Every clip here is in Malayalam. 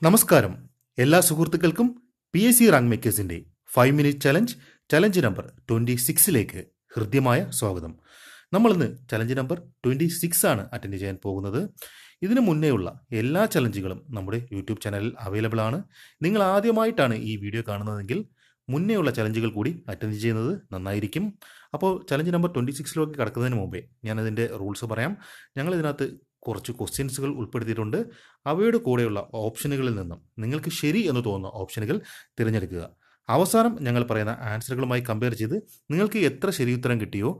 നമസ്കാരം എല്ലാ സുഹൃത്തുക്കൾക്കും PSC റാങ്ക് മേക്കേഴ്സിന്റെ 5 മിനിറ്റ് ചലഞ്ച് നമ്പർ 26ലേക്ക് ഹൃദ്യമായ സ്വാഗതം. നമ്മളിന്ന് ചലഞ്ച് നമ്പർ 26 ആണ് അറ്റൻഡ് ചെയ്യാൻ പോകുന്നത്. ഇതിനു മുന്നേയുള്ള എല്ലാ ചലഞ്ചുകളും നമ്മുടെ യൂട്യൂബ് ചാനലിൽ അവൈലബിൾ ആണ്. നിങ്ങൾ ആദ്യമായിട്ടാണ് ഈ വീഡിയോ കാണുന്നതെങ്കിൽ മുന്നേയുള്ള ചലഞ്ചുകൾ കൂടി അറ്റൻഡ് ചെയ്യുന്നത് നന്നായിരിക്കും. അപ്പോൾ ചലഞ്ച് നമ്പർ 26ലേക്ക് കടക്കുന്നതിന് മുമ്പേ ഞാനതിൻ്റെ റൂൾസ് പറയാം. ഞങ്ങൾ ഇതിനകത്ത് കുറച്ച് ക്വസ്റ്റ്യൻസുകൾ ഉൾപ്പെടുത്തിയിട്ടുണ്ട്. അവയുടെ കൂടെയുള്ള ഓപ്ഷനുകളിൽ നിന്നും നിങ്ങൾക്ക് ശരി എന്ന് തോന്നുന്ന ഓപ്ഷനുകൾ തിരഞ്ഞെടുക്കുക. അവസാനം ഞങ്ങൾ പറയുന്ന ആൻസറുകളുമായി കമ്പയർ ചെയ്ത് നിങ്ങൾക്ക് എത്ര ശരി ഉത്തരം കിട്ടിയോ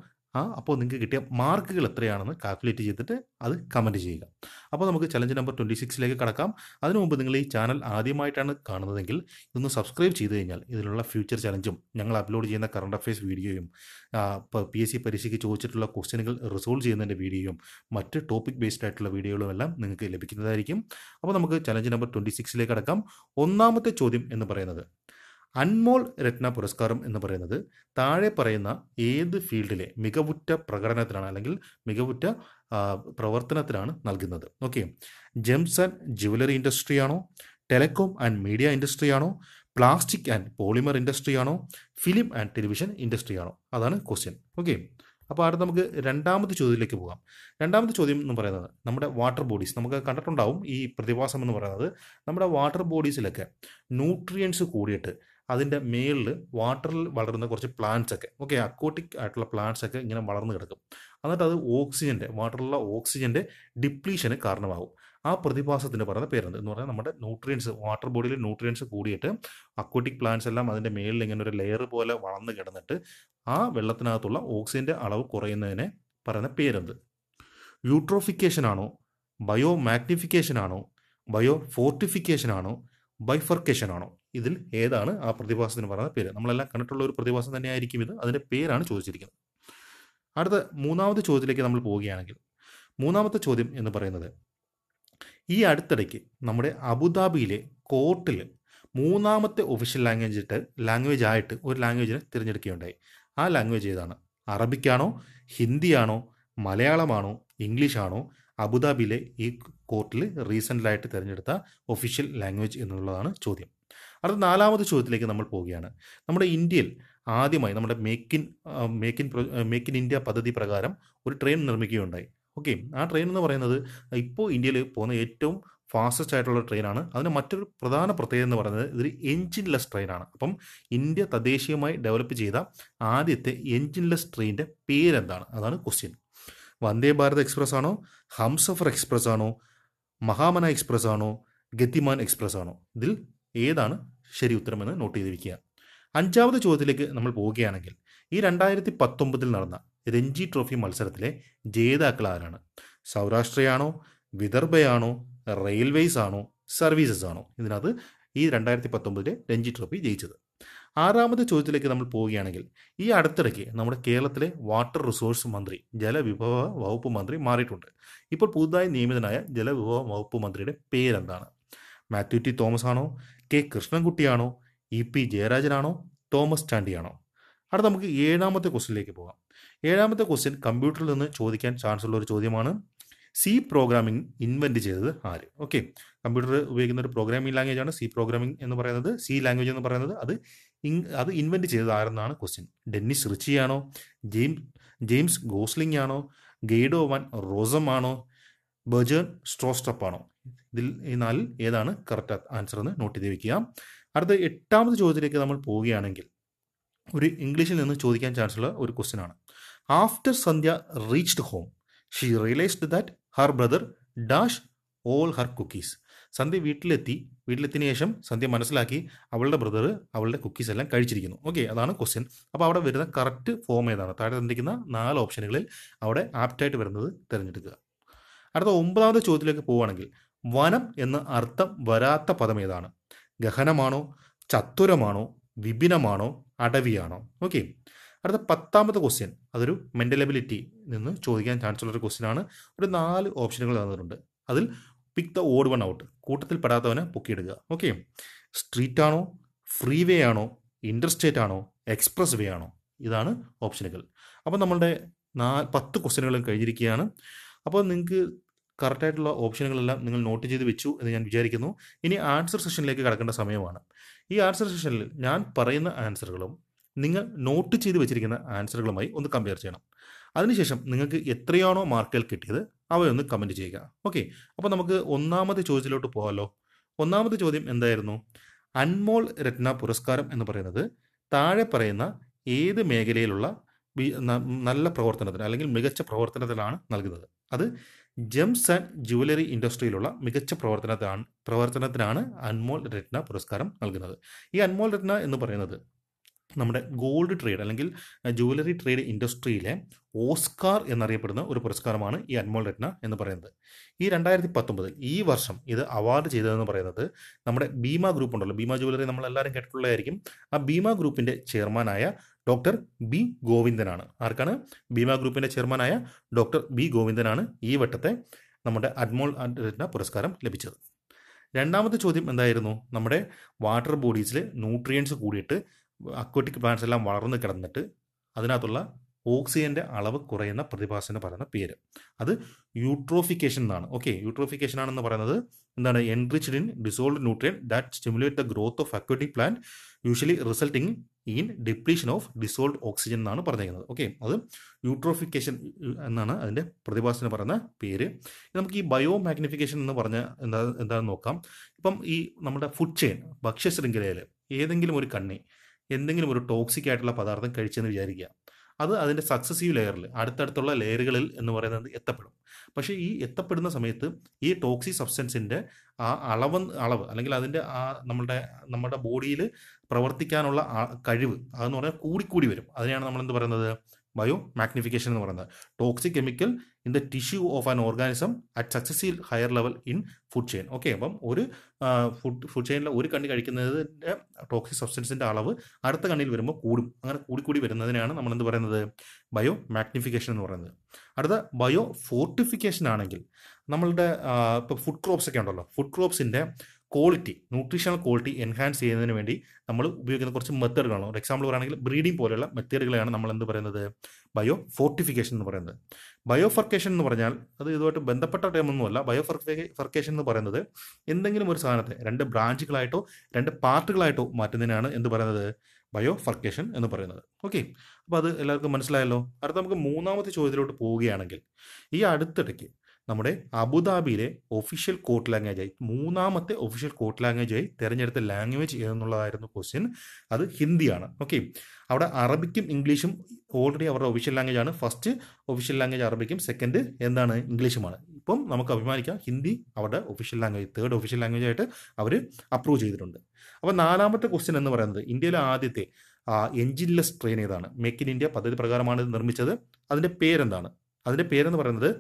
അപ്പോൾ നിങ്ങൾക്ക് കിട്ടിയ മാർക്കുകൾ എത്രയാണെന്ന് കാൽക്കുലേറ്റ് ചെയ്തിട്ട് അത് കമൻറ്റ് ചെയ്യുക. അപ്പോൾ നമുക്ക് ചലഞ്ച് നമ്പർ 26ലേക്ക് കടക്കാം. അതിനു മുമ്പ് നിങ്ങൾ ഈ ചാനൽ ആദ്യമായിട്ടാണ് കാണുന്നതെങ്കിൽ ഇതൊന്ന് സബ്സ്ക്രൈബ് ചെയ്ത് കഴിഞ്ഞാൽ ഇതിലുള്ള ഫ്യൂച്ചർ ചലഞ്ചും ഞങ്ങൾ അപ്ലോഡ് ചെയ്യുന്ന കറണ്ട് അഫയേഴ്സ് വീഡിയോയും PSC പരീക്ഷയ്ക്ക് ചോദിച്ചിട്ടുള്ള ക്വസ്റ്റ്യനുകൾ റിസോൾവ് ചെയ്യുന്നതിൻ്റെ വീഡിയോയും മറ്റ് ടോപ്പിക് ബേസ്ഡ് ആയിട്ടുള്ള വീഡിയോകളും എല്ലാം നിങ്ങൾക്ക് ലഭിക്കുന്നതായിരിക്കും. അപ്പോൾ നമുക്ക് ചലഞ്ച് നമ്പർ 26ലേക്ക് കടക്കാം. ഒന്നാമത്തെ ചോദ്യം എന്ന് പറയുന്നത്, അൻമോൾ രത്ന പുരസ്കാരം എന്ന് പറയുന്നത് താഴെ പറയുന്ന ഏത് ഫീൽഡിലെ മികവുറ്റ പ്രകടനത്തിനാണ് അല്ലെങ്കിൽ മികവുറ്റ പ്രവർത്തനത്തിനാണ് നൽകുന്നത്? Okay, Gems and jewellery industry ആണോ, ടെലികോം ആൻഡ് മീഡിയ ഇൻഡസ്ട്രി ആണോ, പ്ലാസ്റ്റിക് ആൻഡ് പോളിമർ ഇൻഡസ്ട്രി ആണോ, ഫിലിം ആൻഡ് ടെലിവിഷൻ ഇൻഡസ്ട്രി ആണോ? അതാണ് ക്വസ്റ്റ്യൻ. ഓക്കെ, അപ്പോൾ അടുത്ത് നമുക്ക് രണ്ടാമത്തെ ചോദ്യത്തിലേക്ക് പോകാം. രണ്ടാമത്തെ ചോദ്യം എന്ന് പറയുന്നത് നമ്മുടെ വാട്ടർ ബോഡീസ്, നമുക്ക് കണ്ടിട്ടുണ്ടാവും ഈ പ്രതിഭാസം എന്ന് പറയുന്നത് നമ്മുടെ വാട്ടർ ബോഡീസിലൊക്കെ ന്യൂട്രിയൻസ് കൂടിയിട്ട് അതിൻ്റെ മേളിൽ വാട്ടറിൽ വളരുന്ന കുറച്ച് പ്ലാന്റ്സ് ഒക്കെ, ഓക്കെ, അക്വാട്ടിക് ആയിട്ടുള്ള പ്ലാന്റ്സ് ഒക്കെ ഇങ്ങനെ വളർന്നു കിടക്കും. എന്നിട്ട് അത് വാട്ടറിലുള്ള ഓക്സിജൻ്റെ ഡിപ്ലീഷന് കാരണമാകും. ആ പ്രതിഭാസത്തിന് പറയുന്ന പേരുണ്ട് എന്ന് പറഞ്ഞാൽ നമ്മുടെ ന്യൂട്രിയൻസ്, വാട്ടർ ബോഡിയിൽ ന്യൂട്രിയൻസ് കൂടിയിട്ട് അക്വാട്ടിക് പ്ലാന്റ്സ് എല്ലാം അതിൻ്റെ മേളിൽ ഇങ്ങനെ ഒരു ലെയർ പോലെ വളർന്നു കിടന്നിട്ട് ആ വെള്ളത്തിനകത്തുള്ള ഓക്സിജൻ്റെ അളവ് കുറയുന്നതിനെ പറയുന്ന പേരെന്ത്? യൂട്രോഫിക്കേഷൻ ആണോ, ബയോ മാഗ്നിഫിക്കേഷൻ ആണോ, ബയോ ഫോർട്ടിഫിക്കേഷൻ ആണോ, ബൈഫർക്കേഷൻ ആണോ? ഇതിൽ ഏതാണ് ആ പ്രതിഭാസത്തിന് പറയുന്ന പേര്? നമ്മളെല്ലാം കണ്ടിട്ടുള്ള ഒരു പ്രതിഭാസം തന്നെയായിരിക്കും ഇത്. അതിൻ്റെ പേരാണ് ചോദിച്ചിരിക്കുന്നത്. അടുത്ത മൂന്നാമത്തെ ചോദ്യത്തിലേക്ക് നമ്മൾ പോവുകയാണെങ്കിൽ, മൂന്നാമത്തെ ചോദ്യം എന്ന് പറയുന്നത്, ഈ അടുത്തിടയ്ക്ക് നമ്മുടെ അബുദാബിയിലെ കോർട്ടിൽ മൂന്നാമത്തെ ഒഫീഷ്യൽ ലാംഗ്വേജ് ആയിട്ട് ഒരു ലാംഗ്വേജിനെ തിരഞ്ഞെടുക്കുകയുണ്ടായി. ആ ലാംഗ്വേജ് ഏതാണ്? അറബിക്കാണോ, ഹിന്ദിയാണോ, മലയാളമാണോ, ഇംഗ്ലീഷാണോ? അബുദാബിയിലെ ഈ കോർട്ടിൽ റീസെൻ്റായിട്ട് തിരഞ്ഞെടുത്ത ഒഫീഷ്യൽ ലാംഗ്വേജ് എന്നുള്ളതാണ് ചോദ്യം. അടുത്ത നാലാമത്തെ ചോദ്യത്തിലേക്ക് നമ്മൾ പോവുകയാണ്. നമ്മുടെ ഇന്ത്യയിൽ ആദ്യമായി നമ്മുടെ മേക്ക് ഇൻ ഇന്ത്യ പദ്ധതി പ്രകാരം ഒരു ട്രെയിൻ നിർമ്മിക്കുകയുണ്ടായി. ഓക്കെ, ആ ട്രെയിൻ എന്ന് പറയുന്നത് ഇപ്പോൾ ഇന്ത്യയിൽ പോകുന്ന ഏറ്റവും ഫാസ്റ്റസ്റ്റ് ആയിട്ടുള്ള ട്രെയിനാണ്. അതിന് മറ്റൊരു പ്രധാന പ്രത്യേകത എന്ന് പറയുന്നത് ഇതൊരു എൻജിൻലെസ് ട്രെയിനാണ്. അപ്പം ഇന്ത്യ തദ്ദേശീയമായി ഡെവലപ്പ് ചെയ്ത ആദ്യത്തെ എൻജിൻലെസ് ട്രെയിനിൻ്റെ പേരെന്താണ്? അതാണ് ക്വസ്റ്റ്യൻ. വന്ദേ ഭാരത് എക്സ്പ്രസ് ആണോ, ഹംസഫർ എക്സ്പ്രസ് ആണോ, മഹാമന എക്സ്പ്രസ് ആണോ, ഗതിമാൻ എക്സ്പ്രസ് ആണോ? ഇതിൽ ഏതാണ് ശരി ഉത്തരമെന്ന് നോട്ട് ചെയ്ത് വയ്ക്കുക. അഞ്ചാമത്തെ ചോദ്യത്തിലേക്ക് നമ്മൾ പോവുകയാണെങ്കിൽ, ഈ 2019 നടന്ന രഞ്ജി ട്രോഫി മത്സരത്തിലെ ജേതാക്കൾ ആരാണ്? സൗരാഷ്ട്രയാണോ, വിദർഭയാണോ, റെയിൽവേസ് ആണോ, സർവീസസ് ആണോ? ഇതിനകത്ത് ഈ 2019 രഞ്ജി ട്രോഫി ജയിച്ചത്. ആറാമത്തെ ചോദ്യത്തിലേക്ക് നമ്മൾ പോവുകയാണെങ്കിൽ, ഈ അടുത്തിടയ്ക്ക് നമ്മുടെ കേരളത്തിലെ വാട്ടർ റിസോഴ്സ് മന്ത്രി, ജലവിഭവ വകുപ്പ് മന്ത്രി മാറിയിട്ടുണ്ട്. ഇപ്പോൾ പുതുതായി നിയമിതനായ ജലവിഭവ വകുപ്പ് മന്ത്രിയുടെ പേരെന്താണ്? മാത്യു ടി തോമസ് ആണോ, കെ കൃഷ്ണൻകുട്ടിയാണോ, EP ജയരാജനാണോ, തോമസ് ചാണ്ടിയാണോ? അടുത്ത നമുക്ക് ഏഴാമത്തെ ക്വസ്റ്റ്യനിലേക്ക് പോകാം. ഏഴാമത്തെ ക്വസ്റ്റ്യൻ കമ്പ്യൂട്ടറിൽ നിന്ന് ചോദിക്കാൻ ചാൻസ് ഉള്ള ഒരു ചോദ്യമാണ്. C പ്രോഗ്രാമിംഗ് ഇൻവെൻറ്റ് ചെയ്തത് ആര്? ഓക്കെ, കമ്പ്യൂട്ടർ ഉപയോഗിക്കുന്ന ഒരു പ്രോഗ്രാമിംഗ് ലാംഗ്വേജ് ആണ് C പ്രോഗ്രാമിംഗ് എന്ന് പറയുന്നത്. C ലാംഗ്വേജ് എന്ന് പറയുന്നത് അത് ഇൻവെൻറ്റ് ചെയ്തത് ആരെന്നാണ് ക്വസ്റ്റ്യൻ. ഡെന്നിസ് റിച്ചിയാണോ, ജെയിംസ് ഗോസ്ലിംഗ് ആണോ, ഗെയ്ഡോ വാൻ റോസം ആണോ, ബെർജൻ സ്ട്രോസ്ട്രപ്പ് ആണോ? ഇതിൽ ഈ നാലിൽ ഏതാണ് കറക്റ്റ് ആൻസർ എന്ന് നോട്ട് ചെയ്ത് വയ്ക്കുക. അടുത്ത എട്ടാമത്തെ ചോദ്യത്തിലേക്ക് നമ്മൾ പോവുകയാണെങ്കിൽ, ഒരു ഇംഗ്ലീഷിൽ നിന്ന് ചോദിക്കാൻ ചാൻസ് ഉള്ള ഒരു ക്വസ്റ്റ്യൻ ആണ്. After Sandhya reached home she realised that her brother dash all her cookies. Sandhya വീട്ടിലെത്തിയതിനു ശേഷം സന്ധ്യ മനസ്സിലാക്കി അവളുടെ ബ്രദർ അവളുടെ കുക്കീസ് എല്ലാം കഴിച്ചിരിക്കുന്നു. ഓക്കെ, അതാണ് ക്വസ്റ്റ്യൻ. അപ്പോൾ അവിടെ വരുന്ന കറക്റ്റ് ഫോം ഏതാണ്? താഴെ തന്നിരിക്കുന്ന 4 ഓപ്ഷനുകളിൽ അവിടെ ആപ്റ്റായിട്ട് വരുന്നത് തിരഞ്ഞെടുക്കുക. അടുത്ത 9ാമത്തെ ചോദ്യത്തിലേക്ക് പോവുകയാണെങ്കിൽ, വനം എന്ന അർത്ഥം വരാത്ത പദം ഏതാണ്? ഗഹനമാണോ, ചത്തുരമാണോ, വിപിനമാണോ, അടവിയാണോ? ഓക്കെ, അടുത്ത 10ാമത്തെ ക്വസ്റ്റ്യൻ, അതൊരു മെൻ്റൽ എബിലിറ്റി നിന്ന് ചോദിക്കാൻ ചാൻസ് ഉള്ളൊരു ക്വസ്റ്റ്യൻ ആണ്. ഒരു 4 ഓപ്ഷനുകൾ തന്നിട്ടുണ്ട്. അതിൽ pick the odd one out, കൂട്ടത്തിൽ പെടാത്തവനെ പൊക്കിയിടുക. ഓക്കെ, സ്ട്രീറ്റ് ആണോ, ഫ്രീ വേ ആണോ, ഇൻ്റർസ്റ്റേറ്റ് ആണോ, എക്സ്പ്രസ് വേ ആണോ? ഇതാണ് ഓപ്ഷനുകൾ. അപ്പോൾ നമ്മളുടെ 10 ക്വസ്റ്റ്യനുകളും കഴിഞ്ഞിരിക്കുകയാണ്. അപ്പോൾ നിങ്ങൾക്ക് കറക്റ്റായിട്ടുള്ള ഓപ്ഷനുകളെല്ലാം നിങ്ങൾ നോട്ട് ചെയ്ത് വെച്ചു എന്ന് ഞാൻ വിചാരിക്കുന്നു. ഇനി ആൻസർ സെഷനിലേക്ക് കടക്കേണ്ട സമയമാണ്. ഈ ആൻസർ സെഷനിൽ ഞാൻ പറയുന്ന ആൻസറുകളും നിങ്ങൾ നോട്ട് ചെയ്ത് വെച്ചിരിക്കുന്ന ആൻസറുകളുമായി ഒന്ന് കമ്പയർ ചെയ്യണം. അതിനുശേഷം നിങ്ങൾക്ക് എത്രയാണോ മാർക്കുകൾ കിട്ടിയത് അവയൊന്ന് കമൻറ്റ് ചെയ്യുക. ഓക്കെ, അപ്പോൾ നമുക്ക് ഒന്നാമത്തെ ചോദ്യത്തിലോട്ട് പോകാമല്ലോ. ഒന്നാമത്തെ ചോദ്യം എന്തായിരുന്നു? അൻമോൾ രത്ന പുരസ്കാരം എന്ന് പറയുന്നത് താഴെ പറയുന്ന ഏത് മേഖലയിലുള്ള നല്ല പ്രവർത്തനത്തിന് അല്ലെങ്കിൽ മികച്ച പ്രവർത്തനത്തിലാണ് നൽകുന്നത്? അത് ജെംസ് ആൻഡ് ജുവലറി ഇൻഡസ്ട്രിയിലുള്ള മികച്ച പ്രവർത്തനത്തിനാണ് അൻമോൾ രത്ന പുരസ്കാരം നൽകുന്നത്. ഈ അൻമോൾ രത്ന എന്ന് പറയുന്നത് നമ്മുടെ ഗോൾഡ് ട്രേഡ് അല്ലെങ്കിൽ ജുവലറി ട്രേഡ് ഇൻഡസ്ട്രിയിലെ ഓസ്കാർ എന്നറിയപ്പെടുന്ന ഒരു പുരസ്കാരമാണ് ഈ അൻമോൾ രത്ന എന്ന് പറയുന്നത്. ഈ 2019 ഈ വർഷം ഇത് അവാർഡ് ചെയ്തതെന്ന് പറയുന്നത് നമ്മുടെ ഭീമ ഗ്രൂപ്പ് ഉണ്ടല്ലോ, ഭീമ ജുവലറി നമ്മളെല്ലാവരും കേട്ടിട്ടുള്ളതായിരിക്കും. ആ ഭീമ ഗ്രൂപ്പിൻ്റെ ചെയർമാനായ ഡോക്ടർ ബി ഗോവിന്ദനാണ്. ആർക്കാണ്? ഭീമ ഗ്രൂപ്പിൻ്റെ ചെയർമാനായ ഡോക്ടർ ബി ഗോവിന്ദനാണ് ഈ വട്ടത്തെ നമ്മുടെ അൻമോൾ രത്ന പുരസ്കാരം ലഭിച്ചത്. രണ്ടാമത്തെ ചോദ്യം എന്തായിരുന്നു? നമ്മുടെ വാട്ടർ ബോഡീസിൽ ന്യൂട്രിയൻസ് കൂടിയിട്ട് അക്വാട്ടിക് പ്ലാന്റ്സ് എല്ലാം വളർന്നു കിടന്നിട്ട് അതിനകത്തുള്ള ഓക്സിജൻ്റെ അളവ് കുറയുന്ന പ്രതിഭാസത്തിന് പറയുന്ന പേര് അത് യൂട്രോഫിക്കേഷൻ എന്നാണ്. ഓക്കെ, യൂട്രോഫിക്കേഷൻ ആണെന്ന് പറയുന്നത് എന്താണ്? Enriched in dissolved nutrient that stimulate the growth of aquatic plant usually resulting in depletion of dissolved oxygen എന്നാണ് പറഞ്ഞിരിക്കുന്നത്. ഓക്കെ, അത് യൂട്രോഫിക്കേഷൻ എന്നാണ് അതിൻ്റെ പ്രതിഭാസത്തിന് പറയുന്ന പേര്. നമുക്ക് ഈ ബയോ മാഗ്നിഫിക്കേഷൻ എന്ന് പറഞ്ഞ എന്താണെന്ന് നോക്കാം. ഇപ്പം ഈ നമ്മുടെ ഫുഡ് ചെയിൻ ഭക്ഷ്യശൃംഖലയിൽ ഏതെങ്കിലും ഒരു കണ്ണി എന്തെങ്കിലും ഒരു ടോക്സിക് ആയിട്ടുള്ള പദാർത്ഥം കഴിച്ചെന്ന് വിചാരിക്കുക. അത് അതിൻ്റെ സക്സസീവ് ലെയറിൽ അടുത്തടുത്തുള്ള ലെയറുകളിൽ എന്ന് പറയുന്നത് എത്തപ്പെടും. പക്ഷേ ഈ എത്തപ്പെടുന്ന സമയത്ത് ഈ ടോക്സിക് സബ്സ്റ്റൻസിൻ്റെ ആ അളവ് അല്ലെങ്കിൽ അതിൻ്റെ ആ നമ്മുടെ ബോഡിയിൽ പ്രവർത്തിക്കാനുള്ള കഴിവ് അതെന്ന് പറഞ്ഞാൽ കൂടിക്കൂടി വരും. അതിനെയാണ് നമ്മളെന്ത് പറയുന്നത്? ബയോ മാഗ്നിഫിക്കേഷൻ എന്ന് പറയുന്നത്. Toxic chemical in the tissue of an organism at successive higher level in food chain. Okay, അപ്പം ഒരു ഫുഡ് ചെയിനിലെ ഒരു കണ്ണി കഴിക്കുന്നതിൻ്റെ ടോക്സിക് സബ്സ്റ്റൻസിൻ്റെ അളവ് അടുത്ത കണ്ണിൽ വരുമ്പോൾ കൂടും. അങ്ങനെ കൂടിക്കൂടി വരുന്നതിനാണ് നമ്മളെന്ത് പറയുന്നത്? ബയോ മാഗ്നിഫിക്കേഷൻ എന്ന് പറയുന്നത്. അടുത്ത ബയോ ഫോർട്ടിഫിക്കേഷൻ ആണെങ്കിൽ നമ്മളുടെ ഇപ്പോൾ ഫുഡ് ക്രോപ്സ് ഒക്കെ ഉണ്ടല്ലോ, ഫുഡ് ക്രോപ്സിൻ്റെ ക്വാളിറ്റി, ന്യൂട്രീഷണൽ ക്വാളിറ്റി എൻഹാൻസ് ചെയ്യുന്നതിന് വേണ്ടി നമ്മൾ ഉപയോഗിക്കുന്ന കുറച്ച് മെത്തേഡുകളാണ്. ഒരു എക്സാമ്പിൾ പറയുകയാണെങ്കിൽ ബ്രീഡിംഗ് പോലെയുള്ള മെത്തേഡുകളെയാണ് നമ്മൾ എന്ത് പറയുന്നത്? ബയോ ഫോർട്ടിഫിക്കേഷൻ എന്ന് പറയുന്നത്. ബയോഫർക്കേഷൻ എന്ന് പറഞ്ഞാൽ അത് ഇതുമായിട്ട് ബന്ധപ്പെട്ട ടേമൊന്നുമല്ല. ബയോഫർക്കേഷൻ എന്ന് പറയുന്നത് എന്തെങ്കിലും ഒരു സാധനത്തെ 2 ബ്രാഞ്ചുകളായിട്ടോ 2 പാർട്ടുകളായിട്ടോ മാറ്റുന്നതിനാണ് എന്ത് പറയുന്നത്? ബയോഫർക്കേഷൻ എന്ന് പറയുന്നത്. ഓക്കെ, അപ്പോൾ അത് എല്ലാവർക്കും മനസ്സിലായല്ലോ. അടുത്ത നമുക്ക് മൂന്നാമത്തെ ചോദ്യത്തിലോട്ട് പോവുകയാണെങ്കിൽ ഈ അടുത്തിടയ്ക്ക് നമ്മുടെ അബുദാബിയിലെ ഒഫീഷ്യൽ കോർട്ട് ലാംഗ്വേജായി മൂന്നാമത്തെ ഒഫീഷ്യൽ കോർട്ട് ലാംഗ്വേജായി തിരഞ്ഞെടുത്ത ലാംഗ്വേജ് ഏതെന്നുള്ളതായിരുന്നു ക്വസ്റ്റ്യൻ. അത് ഹിന്ദിയാണ്. ഓക്കെ, അവിടെ അറബിക്കും ഇംഗ്ലീഷും ഓൾറെഡി അവരുടെ ഒഫീഷ്യൽ ലാംഗ്വേജ് ആണ്. ഫസ്റ്റ് ഒഫീഷ്യൽ ലാംഗ്വേജ് അറബിക്കും, സെക്കൻഡ് എന്താണ്? ഇംഗ്ലീഷുമാണ്. ഇപ്പം നമുക്ക് അഭിമാനിക്കാം, ഹിന്ദി അവരുടെ official language, 3rd official language ആയിട്ട് അവർ അപ്രൂവ് ചെയ്തിട്ടുണ്ട്. അപ്പോൾ നാലാമത്തെ ക്വസ്റ്റ്യൻ എന്ന് പറയുന്നത് ഇന്ത്യയിലെ ആദ്യത്തെ എൻജിൻലെസ് ട്രെയിൻ ഏതാണ്? മേക്ക് ഇൻ ഇന്ത്യ പദ്ധതി പ്രകാരമാണ് ഇത് നിർമ്മിച്ചത്. അതിൻ്റെ പേരെന്താണ്? അതിൻ്റെ പേരെന്ന് പറയുന്നത്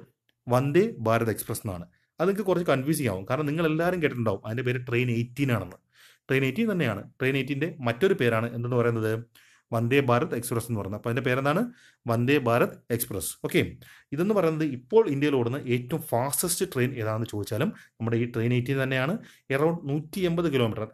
വന്ദേ ഭാരത് എക്സ്പ്രസ് എന്നാണ്. അത് നിങ്ങൾക്ക് കുറച്ച് കൺഫ്യൂസിങ് ആവും, കാരണം നിങ്ങൾ എല്ലാവരും കേട്ടിട്ടുണ്ടാവും അതിൻ്റെ പേര് ട്രെയിൻ 18 ആണെന്ന്. ട്രെയിൻ 18 തന്നെയാണ്. ട്രെയിൻ 18ൻ്റെ മറ്റൊരു പേരാണ് എന്തെന്ന് പറയുന്നത്? വന്ദേ ഭാരത് എക്സ്പ്രസ് എന്ന് പറയുന്നത്. അപ്പോൾ അതിൻ്റെ പേരെന്താണ്? വന്ദേ ഭാരത് എക്സ്പ്രസ്. ഓക്കെ, ഇതെന്ന് പറയുന്നത് ഇപ്പോൾ ഇന്ത്യയിൽ ഓടുന്ന ഏറ്റവും ഫാസ്റ്റസ്റ്റ് ട്രെയിൻ ഏതാണെന്ന് ചോദിച്ചാലും നമ്മുടെ ഈ ട്രെയിൻ 18 തന്നെയാണ്. എറൗണ്ട് 180 കിലോമീറ്റർ,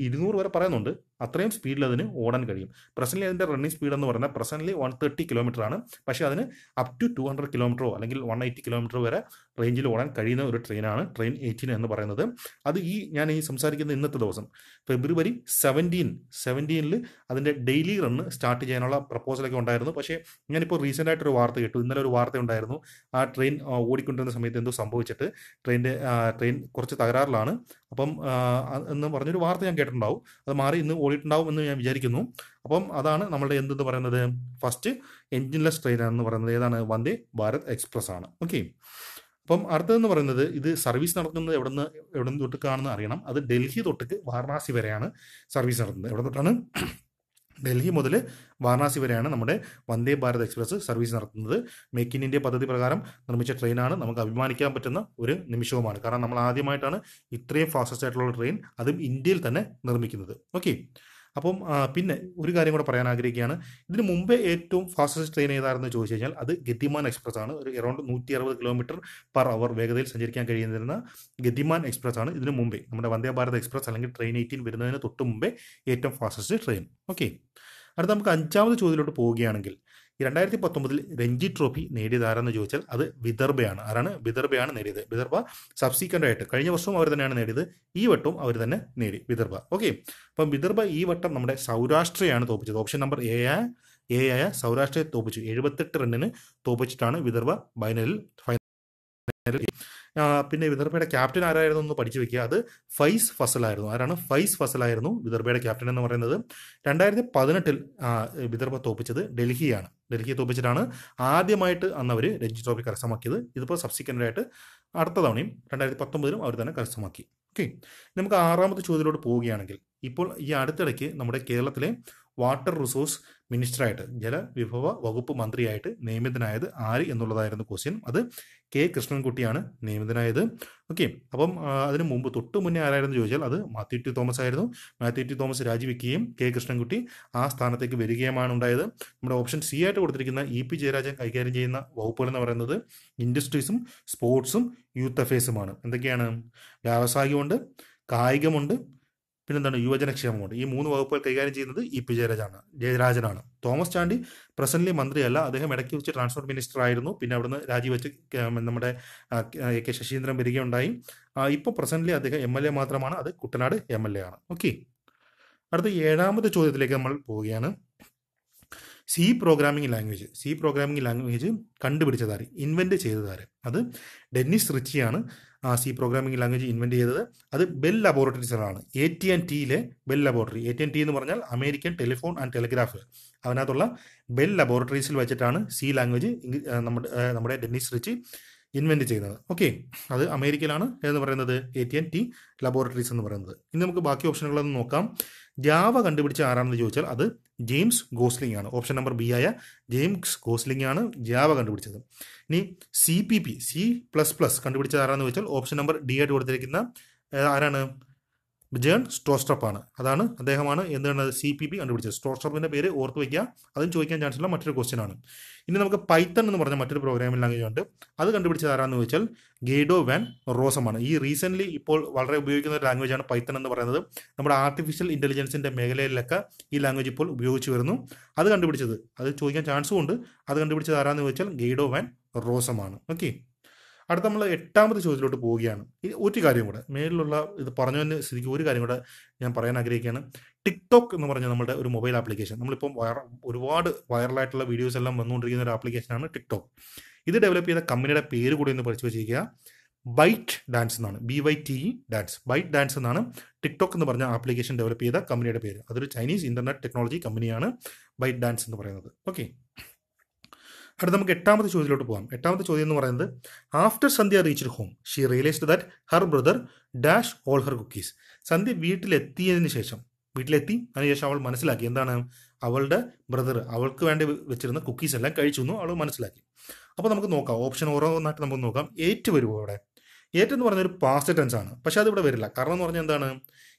200 വരെ പറയുന്നുണ്ട്, അത്രയും സ്പീഡിൽ അതിന് ഓടാൻ കഴിയും. പ്രസൻ്റ്ലി അതിൻ്റെ റണ്ണിങ് സ്പീഡ് എന്ന് പറഞ്ഞാൽ പ്രസൻ്റ്ലി 130 കിലോമീറ്റർ ആണ്. പക്ഷേ അതിന് അപ് ടു 200 കിലോമീറ്ററോ അല്ലെങ്കിൽ 180 കിലോമീറ്റർ വരെ റേഞ്ചിൽ ഓടാൻ കഴിയുന്ന ഒരു ട്രെയിനാണ് ട്രെയിൻ 18 എന്ന് പറയുന്നത്. അത് ഞാൻ ഈ സംസാരിക്കുന്ന ഇന്നത്തെ ദിവസം ഫെബ്രുവരി 17 അതിൻ്റെ ഡെയിലി റണ്ണ് സ്റ്റാർട്ട് ചെയ്യാനുള്ള പ്രപ്പോസലൊക്കെ ഉണ്ടായിരുന്നു. പക്ഷേ ഞാനിപ്പോൾ റീസെൻ്റ് ആയിട്ടൊരു വാർത്ത കേട്ടു. ഇന്നലെ ഒരു വാർത്ത ഉണ്ടായിരുന്നു, ആ ട്രെയിൻ ഓടിക്കൊണ്ടിരുന്ന സമയത്ത് എന്തോ സംഭവിച്ചിട്ട് ട്രെയിൻ കുറച്ച് തകരാറിലാണ് അപ്പം എന്ന് പറഞ്ഞൊരു വാർത്ത ഞാൻ കേട്ടിട്ടുണ്ടാവും. അത് മാറി ഇന്ന് ഓടിയിട്ടുണ്ടാവും എന്ന് ഞാൻ വിചാരിക്കുന്നു. അപ്പം അതാണ് നമ്മളുടെ എന്തെന്ന് പറയുന്നത്? ഫസ്റ്റ് എൻജിൻലെസ് ട്രെയിൻ എന്ന് പറയുന്നത് ഏതാണ്? വന്ദേ ഭാരത് എക്സ്പ്രസ് ആണ്. ഓക്കെ, അപ്പം അടുത്തതെന്ന് പറയുന്നത് ഇത് സർവീസ് നടത്തുന്നത് എവിടെ തൊട്ടേക്കാണെന്ന് അറിയണം. അത് ഡൽഹി തൊട്ട് വാരണാസി വരെയാണ് സർവീസ് നടത്തുന്നത്. എവിടെ തൊട്ടാണ്? ഡൽഹി മുതൽ വാരണാസി വരെയാണ് നമ്മുടെ വന്ദേ ഭാരത് എക്സ്പ്രസ് സർവീസ് നടത്തുന്നത്. മേക്ക് ഇൻ ഇന്ത്യ പദ്ധതി പ്രകാരം നിർമ്മിച്ച ട്രെയിനാണ്. നമുക്ക് അഭിമാനിക്കാൻ പറ്റുന്ന ഒരു നിമിഷവുമാണ്, കാരണം നമ്മൾ ആദ്യമായിട്ടാണ് ഇത്രയും ഫാസ്റ്റസ്റ്റ് ആയിട്ടുള്ള ട്രെയിൻ അതും ഇന്ത്യയിൽ തന്നെ നിർമ്മിക്കുന്നത്. ഓക്കെ, അപ്പം പിന്നെ ഒരു കാര്യം കൂടെ പറയാൻ ആഗ്രഹിക്കുകയാണ്. ഇതിന് മുമ്പേ ഏറ്റവും ഫാസ്റ്റസ്റ്റ് ട്രെയിൻ ഏതാണെന്ന് ചോദിച്ചു കഴിഞ്ഞാൽ അത് ഗതിമാൻ എക്സ്പ്രസ് ആണ്. ഒരു അറൗണ്ട് 160 കിലോമീറ്റർ പെർ അവർ വേഗതയിൽ സഞ്ചരിക്കാൻ കഴിയുന്ന ഗതിമാൻ എക്സ്പ്രസ് ആണ് ഇതിന് മുമ്പേ നമ്മുടെ വന്ദേ ഭാരത് എക്സ്പ്രസ് അല്ലെങ്കിൽ ട്രെയിൻ 18 വരുന്നതിന് തൊട്ട് മുമ്പേ ഏറ്റവും ഫാസ്റ്റസ്റ്റ് ട്രെയിൻ. ഓക്കെ, അടുത്ത നമുക്ക് 5ാമത് ചോദ്യത്തിലോട്ട് പോവുകയാണെങ്കിൽ ഈ 2019 രഞ്ജി ട്രോഫി നേടിയത് ആരെന്ന് ചോദിച്ചാൽ അത് വിദർഭയാണ്. ആരാണ്? വിദർഭയാണ് നേടിയത്. വിദർഭ സബ്സീക്വൻ്റ് ആയിട്ട് കഴിഞ്ഞ വർഷവും അവർ തന്നെയാണ് നേടിയത്, ഈ വട്ടവും അവർ തന്നെ നേടി വിദർഭ. ഓക്കെ, അപ്പം വിദർഭ ഈ വട്ടം നമ്മുടെ സൗരാഷ്ട്രയാണ് തോപ്പിച്ചത്. ഓപ്ഷൻ നമ്പർ എ ആയ സൗരാഷ്ട്രയെ തോപ്പിച്ചു. 78 റണ്ണിന് തോപ്പിച്ചിട്ടാണ് വിദർഭ ഫൈനലിൽ. പിന്നെ വിദർഭയുടെ ക്യാപ്റ്റൻ ആരായിരുന്നു എന്ന് പഠിച്ചു വെക്കുക. അത് ഫൈസ് ഫസലായിരുന്നു. ആരാണ്? ഫൈസ് ഫസലായിരുന്നു വിദർഭയുടെ ക്യാപ്റ്റൻ എന്ന് പറയുന്നത്. 2018 വിദർഭ തോപ്പിച്ചത് ഡൽഹിയാണ്. ഡൽഹിയെ തോപ്പിച്ചിട്ടാണ് ആദ്യമായിട്ട് അന്ന് അവർ രഞ്ജി ട്രോഫി കരസ്ഥമാക്കിയത്. ഇതിപ്പോൾ സബ്സിക്വൻ്റ് ആയിട്ട് അടുത്ത തവണയും 2019 അവർ തന്നെ കരസ്ഥമാക്കി. ഓക്കെ, നമുക്ക് 6ാമത്തെ ചോദ്യത്തിലോട്ട് പോവുകയാണെങ്കിൽ, ഇപ്പോൾ ഈ അടുത്തിടയ്ക്ക് നമ്മുടെ കേരളത്തിലെ വാട്ടർ റിസോഴ്സ് മിനിസ്റ്ററായിട്ട്, ജലവിഭവ വകുപ്പ് മന്ത്രിയായിട്ട് നിയമിതനായത് ആര് എന്നുള്ളതായിരുന്നു ക്വസ്റ്റ്യൻ. അത് കെ കൃഷ്ണൻകുട്ടിയാണ് നിയമിതനായത്. ഓക്കെ, അപ്പം അതിന് മുമ്പ് തൊട്ട് മുന്നേ ആരായിരുന്നു ചോദിച്ചാൽ അത് മാത്യു ടി തോമസ് ആയിരുന്നു. മാത്യു ടി തോമസ് രാജിവെക്കുകയും കെ കൃഷ്ണൻകുട്ടി ആ സ്ഥാനത്തേക്ക് വരികയുമാണ് ഉണ്ടായത്. നമ്മുടെ ഓപ്ഷൻ സി ആയിട്ട് കൊടുത്തിരിക്കുന്ന ഇ.പി. ജയരാജൻ കൈകാര്യം ചെയ്യുന്ന വകുപ്പുകൾ എന്ന് പറയുന്നത് ഇൻഡസ്ട്രീസും സ്പോർട്സും യൂത്ത് അഫയേഴ്സുമാണ്. എന്തൊക്കെയാണ്? വ്യാവസായികമുണ്ട്, കായികമുണ്ട്, പിന്നെന്താണ്, യുവജനക്ഷേമമുണ്ട്. ഈ 3 വകുപ്പുകൾ കൈകാര്യം ചെയ്യുന്നത് ഇ.പി. ജയരാജനാണ്. തോമസ് ചാണ്ടി പ്രസന്റ്ലി മന്ത്രിയല്ല, അദ്ദേഹം ഇടയ്ക്ക് വെച്ച് ട്രാൻസ്പോർട്ട് മിനിസ്റ്റർ ആയിരുന്നു. പിന്നെ അവിടുന്ന് രാജിവെച്ച് നമ്മുടെ കെ ശശീന്ദ്രൻ വരികയുണ്ടായി. ഇപ്പോൾ പ്രസന്റ്ലി അദ്ദേഹം MLA മാത്രമാണ്, അത് കുട്ടനാട് MLA ആണ്. ഓക്കെ, അടുത്ത 7ാമത്തെ ചോദ്യത്തിലേക്ക് നമ്മൾ പോവുകയാണ്. സി പ്രോഗ്രാമിംഗ് ലാംഗ്വേജ് കണ്ടുപിടിച്ചതാര്, ഇൻവെന്റ് ചെയ്തതാര്? അത് ഡെന്നിസ് റിച്ചിയാണ് സി പ്രോഗ്രാമിംഗ് ലാംഗ്വേജ് ഇൻവെന്റ് ചെയ്തത്. അത് ബെൽ ലബോറട്ടറീസിലാണ്. AT&Tയിലെ ബെൽ ലബോറട്ടറി. AT&T എന്ന് പറഞ്ഞാൽ അമേരിക്കൻ ടെലിഫോൺ ആൻഡ് ടെലിഗ്രാഫ്. അതിനകത്തുള്ള ബെൽ ലബോറട്ടറീസിൽ വെച്ചിട്ടാണ് സി ലാംഗ്വേജ് നമ്മുടെ ഡെന്നിസ് റിച്ചി ഇൻവെന്റ് ചെയ്യുന്നത്. ഓക്കെ, അത് അമേരിക്കയിലാണ് എന്ന് പറയുന്നത്, AT&T ലബോറട്ടറീസ് എന്ന് പറയുന്നത്. ഇനി നമുക്ക് ബാക്കി ഓപ്ഷനുകളൊന്ന് നോക്കാം. ജാവ കണ്ടുപിടിച്ച ആരാണെന്ന് ചോദിച്ചാൽ അത് ജെയിംസ് ഗോസ്ലിംഗ് ആണ്. ഓപ്ഷൻ നമ്പർ ബി ആയ ജെയിംസ് ഗോസ്ലിംഗ് ആണ് ജാവ കണ്ടുപിടിച്ചത്. ഇനി C++ കണ്ടുപിടിച്ചത് ആരാണെന്ന് ചോദിച്ചാൽ ഓപ്ഷൻ നമ്പർ ഡി ആയിട്ട് കൊടുത്തിരിക്കുന്ന ആരാണ്? ജേൺ സ്റ്റോസ്ട്രപ്പ് ആണ്. അദ്ദേഹമാണ് എന്താണ് CPP കണ്ടുപിടിച്ചത്. സ്റ്റോസ്ട്രപ്പിന്റെ പേര് ഓർത്ത് വയ്ക്കുക, അതും ചോദിക്കാൻ ചാൻസ് ഉള്ള മറ്റൊരു ക്വസ്റ്റ്യൻ ആണ്. ഇനി നമുക്ക് പൈത്തൺ എന്ന് പറഞ്ഞ മറ്റൊരു പ്രോഗ്രാമിംഗ് ലാംഗ്വേജ് ഉണ്ട്. അത് കണ്ടുപിടിച്ചത് ആരാന്ന് ചോദിച്ചാൽ ഗെയ്ഡോ വാൻ റോസമാണ്. ഈ റീസെന്റ് ഇപ്പോൾ വളരെ ഉപയോഗിക്കുന്ന ഒരു ലാംഗ്വേജ് ആണ് പൈത്തൺ എന്ന് പറയുന്നത്. നമ്മുടെ ആർട്ടിഫിഷ്യൽ ഇന്റലിജൻസിന്റെ മേഖലയിലൊക്കെ ഈ ലാംഗ്വേജ് ഇപ്പോൾ ഉപയോഗിച്ച് വരുന്നു. അത് കണ്ടുപിടിച്ചത്, അത് ചോദിക്കാൻ ചാൻസും ഉണ്ട്, അത് കണ്ടുപിടിച്ചത് ആരാന്ന് ചോദിച്ചാൽ ഗെയ്ഡോ വാൻ റോസമാണ്. ഓക്കെ, അടുത്ത നമ്മൾ 8ാമത്തെ ചോദ്യത്തിലോട്ട് പോവുകയാണ്. ഒരു കാര്യം കൂടെ, മേലിലുള്ള ഇത് പറഞ്ഞതിന് സ്ഥിതിക്ക് ഒരു കാര്യം കൂടെ ഞാൻ പറയാൻ ആഗ്രഹിക്കുകയാണ്. ടിക്ടോക്ക് എന്ന് പറഞ്ഞ നമ്മുടെ ഒരു മൊബൈൽ ആപ്ലിക്കേഷൻ, നമ്മളിപ്പം ഒരുപാട് വൈറലായിട്ടുള്ള വീഡിയോസ് എല്ലാം വന്നുകൊണ്ടിരിക്കുന്ന ഒരു ആപ്ലിക്കേഷനാണ് ടിക്ടോക്ക്. ഇത് ഡെവലപ്പ് ചെയ്ത കമ്പനിയുടെ പേര് കൂടി ഒന്ന് പഠിച്ചു വെച്ചിരിക്കുക. ബൈറ്റ് ഡാൻസ് എന്നാണ്, BYTE ഡാൻസ്. ബൈറ്റ് ഡാൻസ് എന്നാണ് ടിക്ടോക്ക് എന്ന് പറഞ്ഞ ആപ്ലിക്കേഷൻ ഡെവലപ്പ് ചെയ്ത കമ്പനിയുടെ പേര്. അതൊരു ചൈനീസ് ഇന്റർനെറ്റ് ടെക്നോളജി കമ്പനിയാണ് ബൈറ്റ് ഡാൻസ് എന്ന് പറയുന്നത്. ഓക്കെ, അടുത്ത നമുക്ക് 8ാമത്തെ ചോദ്യത്തിലോട്ട് പോകാം. 8ാമത്തെ ചോദ്യം എന്ന് പറയുന്നത്, after Sandhya reached home she realised that her brother dash all her cookies. Sandhya വീട്ടിലെത്തി അതിനുശേഷം അവൾ മനസ്സിലാക്കി എന്താണ്, അവളുടെ ബ്രദർ അവൾക്ക് വേണ്ടി വെച്ചിരുന്ന കുക്കീസ് എല്ലാം കഴിച്ചു എന്ന് അവൾ മനസ്സിലാക്കി. അപ്പോൾ നമുക്ക് നോക്കാം, ഓപ്ഷൻ ഓരോന്നായിട്ട് നമുക്ക് നോക്കാം. ഏറ്റ് വരുമോ ഇവിടെ? ഏറ്റ് എന്ന് പറഞ്ഞൊരു പാസ്റ്റ് ടെൻസ് ആണ്, പക്ഷെ അത് ഇവിടെ വരില്ല. കാരണം എന്ന് പറഞ്ഞാൽ എന്താണ്,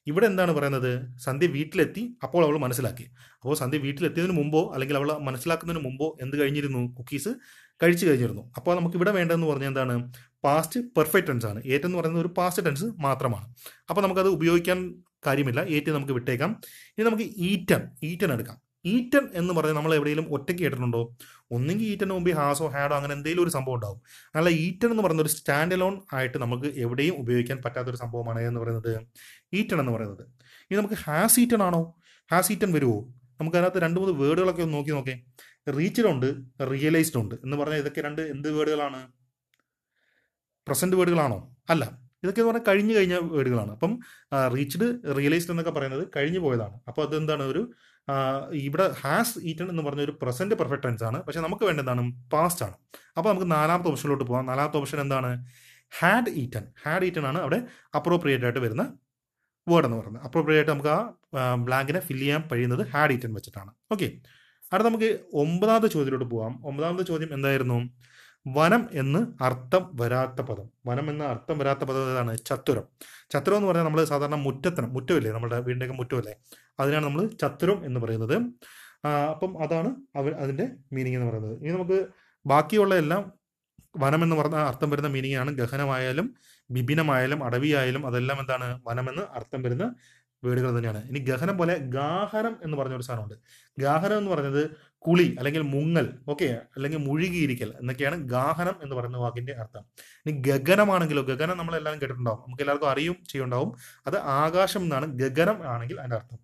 ഇവിടെ എന്താണ് പറയുന്നത്, സന്ധ്യ വീട്ടിലെത്തി, അപ്പോൾ അവൾ മനസ്സിലാക്കി. അപ്പോൾ സന്ധ്യ വീട്ടിലെത്തിയതിന് മുമ്പോ അല്ലെങ്കിൽ അവൾ മനസ്സിലാക്കുന്നതിന് മുമ്പോ എന്ത് കഴിഞ്ഞിരുന്നു, കുക്കീസ് കഴിച്ചു കഴിഞ്ഞിരുന്നു. അപ്പോൾ നമുക്ക് ഇവിടെ വേണ്ടതെന്ന് പറഞ്ഞാൽ എന്താണ്, പാസ്റ്റ് പെർഫെക്റ്റ് ടെൻസ് ആണ്. ഏറ്റ് എന്ന് പറയുന്നത് ഒരു പാസ്റ്റ് ടെൻസ് മാത്രമാണ്. അപ്പോൾ നമുക്കത് ഉപയോഗിക്കാൻ കാര്യമില്ല, ഏറ്റ് നമുക്ക് വിട്ടേക്കാം. ഇനി നമുക്ക് ഈറ്റൻ എടുക്കാം. ഈറ്റൻ എന്ന് പറഞ്ഞാൽ നമ്മൾ എവിടെയെങ്കിലും ഒറ്റയ്ക്ക് കേട്ടിട്ടുണ്ടോ? ഒന്നെങ്കിൽ ഈറ്റന് മുമ്പ് ഹാസോ ഹാഡോ അങ്ങനെ എന്തെങ്കിലും ഒരു സംഭവം ഉണ്ടാവും. അല്ല, ഈറ്റൻ എന്ന് പറയുന്ന ഒരു സ്റ്റാൻഡ് അലോൺ ആയിട്ട് നമുക്ക് എവിടെയും ഉപയോഗിക്കാൻ പറ്റാത്തൊരു സംഭവമാണ് എന്ന് പറയുന്നത് ഈറ്റൻ എന്ന് പറയുന്നത്. ഇനി നമുക്ക് ഹാസ് ഈറ്റൻ ആണോ? ഹാസ് ഈറ്റൻ വരുമോ? നമുക്ക് അതിനകത്ത് 2-3 വേർഡുകളൊക്കെ ഒന്ന് നോക്കേ. റീച്ച്ഡ് ഉണ്ട്, റിയലൈസ്ഡ് ഉണ്ട് എന്ന് പറഞ്ഞാൽ ഇതൊക്കെ എന്ത് വേർഡുകളാണ്? പ്രസന്റ് വേർഡുകളാണോ? അല്ല, ഇതൊക്കെ എന്ന് പറഞ്ഞാൽ കഴിഞ്ഞ വേർഡുകളാണ്. അപ്പം റീച്ച്ഡ്, റിയലൈസ്ഡ് എന്നൊക്കെ പറയുന്നത് കഴിഞ്ഞു പോയതാണ്. അപ്പോൾ അതെന്താണ്, ഇവിടെ ഹാസ് ഈറ്റൺ എന്ന് പറഞ്ഞ ഒരു പ്രസന്റ് പെർഫെക്റ്റ് ടെൻസ് ആണ്. പക്ഷെ നമുക്ക് വേണ്ട എന്താണ്, പാസ്റ്റ് ആണ്. അപ്പോൾ നമുക്ക് 4ാമത്തെ ഓപ്ഷനിലോട്ട് പോകാം. 4ാമത്തെ ഓപ്ഷൻ എന്താണ്, ഹാഡ് ഈറ്റൺ ആണ് അവിടെ അപ്രോപ്രിയേറ്റ് ആയിട്ട് വരുന്ന വേർഡ് എന്ന് പറയുന്നത്. അപ്രോപ്രിയേറ്റ് നമുക്ക് ആ ബ്ലാങ്കിനെ ഫില്ല് ചെയ്യാൻ കഴിയുന്നത് ഹാഡ് ഈറ്റൺ വെച്ചിട്ടാണ്. ഓക്കെ, അടുത്ത നമുക്ക് 9ാമത്തെ ചോദ്യത്തിലോട്ട് പോകാം. 9ാമത്തെ ചോദ്യം എന്തായിരുന്നു? വനം എന്ന് അർത്ഥം വരാത്ത പദം. വനം എന്ന അർത്ഥം വരാത്ത പദം ഏതാണ്? ചത്തുരം. ചത്തുരം എന്ന് പറഞ്ഞാൽ നമ്മൾ സാധാരണ മുറ്റമില്ലേ, നമ്മുടെ വീടിൻ്റെയൊക്കെ മുറ്റമല്ലേ, അതിനാണ് നമ്മൾ ചത്തുരം എന്ന് പറയുന്നത്. അപ്പം അതാണ് അതിൻ്റെ മീനിങ് എന്ന് പറയുന്നത്. ഇനി നമുക്ക് ബാക്കിയുള്ള എല്ലാം വനം എന്ന് പറഞ്ഞ അർത്ഥം വരുന്ന മീനിങ് ആണ്. ഗഹനമായാലും വിഭിന്നമായാലും അടവിയായാലും അതെല്ലാം എന്താണ്, വനമെന്ന് അർത്ഥം വരുന്ന വേർഡുകൾ തന്നെയാണ്. ഇനി ഗഹനം പോലെ ഗാഹനം എന്ന് പറഞ്ഞ ഒരു സാധനമുണ്ട്. ഗാഹനം എന്ന് പറയുന്നത് കുളി അല്ലെങ്കിൽ മുങ്ങൽ, ഓക്കെ, അല്ലെങ്കിൽ മുഴുകിയിരിക്കൽ എന്നൊക്കെയാണ് ഗാഹനം എന്ന് പറയുന്ന വാക്കിന്റെ അർത്ഥം. ഇനി ഗഗനമാണെങ്കിലോ, ഗഗനം നമ്മളെല്ലാം കേട്ടിട്ടുണ്ടാവും, നമുക്ക് എല്ലാവർക്കും അറിയും ചെയ്യുണ്ടാവും. അത് ആകാശം എന്നാണ് ഗഗനം ആണെങ്കിൽ അതിന്റെ അർത്ഥം.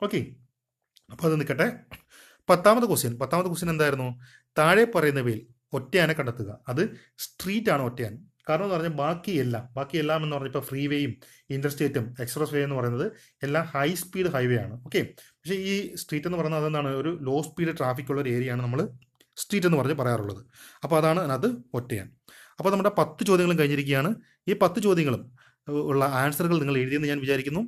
ഓക്കെ, അപ്പോൾ അത് നിൽക്കട്ടെ. പത്താമത്തെ ക്വസ്റ്റ്യൻ എന്തായിരുന്നു? താഴെ പറയുന്നവയിൽ ഒറ്റയാനെ കണ്ടെത്തുക. അത് സ്ട്രീറ്റ് ആണ് ഒറ്റയാൻ. കാരണം എന്ന് പറഞ്ഞാൽ ബാക്കിയെല്ലാം എന്ന് പറഞ്ഞാൽ ഇപ്പോൾ ഫ്രീ വേയും ഇൻ്റർസ്റ്റേറ്റും എക്സ്പ്രസ് വേ എന്ന് പറയുന്നത് എല്ലാം ഹൈ സ്പീഡ് ഹൈവേ ആണ്. ഓക്കെ, പക്ഷേ ഈ സ്ട്രീറ്റ് എന്ന് പറയുന്നത് അതെന്താണ്, ഒരു ലോ സ്പീഡ് ട്രാഫിക് ഉള്ള ഒരു ഏരിയയാണ് നമ്മൾ സ്ട്രീറ്റ് എന്ന് പറഞ്ഞ് പറയാറുള്ളത്. അപ്പോൾ അതാണ് അതിനകത്ത് ഒറ്റയാൻ. അപ്പോൾ നമ്മുടെ 10 ചോദ്യങ്ങളും കഴിഞ്ഞിരിക്കുകയാണ്. ഈ 10 ചോദ്യങ്ങളും ഉള്ള ആൻസറുകൾ നിങ്ങൾ എഴുതിയെന്ന് ഞാൻ വിചാരിക്കുന്നു.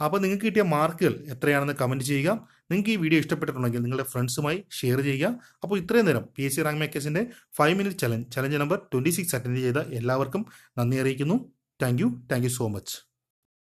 അപ്പോൾ നിങ്ങൾക്ക് കിട്ടിയ മാർക്കുകൾ എത്രയാണെന്ന് കമൻറ്റ് ചെയ്യുക. നിങ്ങൾക്ക് ഈ വീഡിയോ ഇഷ്ടപ്പെട്ടിട്ടുണ്ടെങ്കിൽ നിങ്ങളുടെ ഫ്രണ്ട്സുമായി ഷെയർ ചെയ്യുക. അപ്പോൾ ഇത്രയും നേരം PSC റാങ്ക് മേക്കേഴ്സിൻ്റെ 5 മിനിറ്റ് ചലഞ്ച് നമ്പർ 26 അറ്റൻഡ് ചെയ്ത എല്ലാവർക്കും നന്ദി അറിയിക്കുന്നു. Thank you so much.